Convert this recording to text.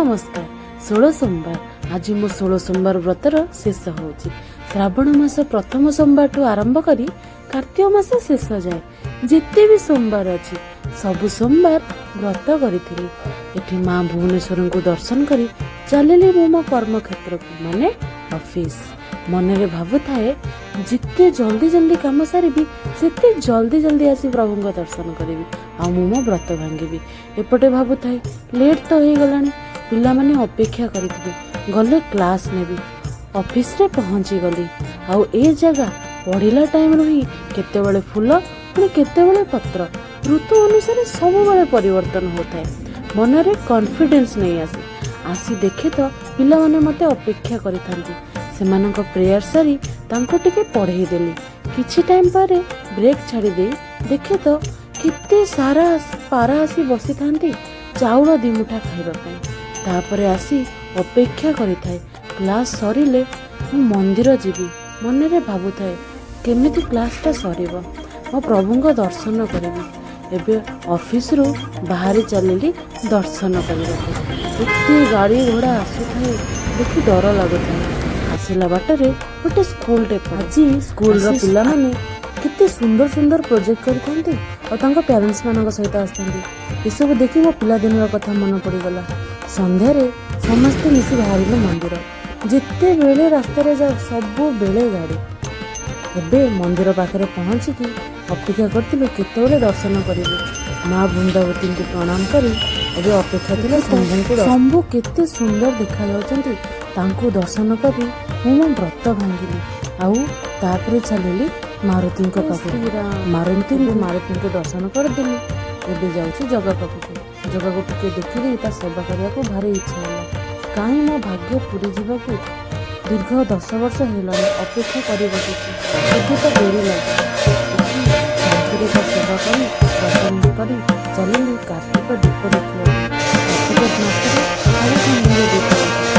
नमस्कार। 16 सोमवार आज मो 16 सोमवार व्रतर शेष हो श्रावण मास प्रथम सोमवार ठू आरंभ करी कार्तिक मास शेष जाए जिते भी सोमवार अच्छी सबु सोमवार व्रत करी एठी माँ भुवनेश्वर को दर्शन करी चलिली मो कर्म क्षेत्र को माने ऑफिस मनरे भावु थाए जिते जल्दी जल्दी काम सारी सेते जल्दी जल्दी आसी प्रभु को दर्शन करी आ मो व्रत भांगी एपटे भावु थाए लेट तो हो गलानी पिला माने अपेक्षा करिथिबे गले क्लास नेबी ऑफिस रे पहुंची गली आउ ए जगह पढ़िला टाइम रही केतेबेले फूल पुणी केतेबेले पत्र ऋतु अनुसार सब बेले परिवर्तन होता है मनरे कॉन्फिडेंस नहीं आसी देखे तो पिला माने मते अपेक्षा करिथांती सेमानक प्रेयर सारी तांको टिके पढ़ेई देली किछि टाइम पारे ब्रेक छाड़ी दे देखे तो किते सारा पारा आसी बसी थांती चाउल दिमुठा खाइबा पई तापरे आसी अपेक्षा करिथाए क्लास सरिले मंदिर जीवी मनरे भाबुथाए केमिति क्लासटा सरिबो मो प्रभुंक दर्शन करिबी एबे ऑफिस रु बाहरी चलिली दर्शन करबा एते गाड़ी घोड़ा आसुथाए देखि डर लागुथाए आसिला बाटरे गोटे स्कूल टे आज स्कूल रो पिला माने कितने सुंदर सुंदर प्रोजेक्ट करथांती और तांको पेरेंट्स मानक सहित आसथांती ए सब देखि मो पिला दिन कथा मन पड़ीगला संध्यारे समस्ते मिसी बाहर मंदिर जिते बेले रास्ता रे जाओ सबु बेले गाड़ी एबे मंदिर पाखरे पहुंचिकी अपेक्षा करथिलु केतेबेले दर्शन करिबे माँ बृंदावती को प्रणाम करी एबे अपेक्षा थिला शंभु केते सुंदर देखा जाउछंती तांको दर्शन करी मो व्रत भांगिली आउ तापरे चलिली मारुति मारुति को दर्शन करदेली एबे जाउछि जगह पाखକୁ जगह को टिके देखिली ता सेवा करिया को भारी इच्छा होला काहे मो भाग्य पूरी जीवाकू दीर्घ 10 वर्ष हेलानी अपेक्षा करी बसिछि एबे तो डोरी लागी सेवा करी दर्शन करी चलिली कार्तिक दीप देखिया कार्तिक मासरे सारा संबंध देखिया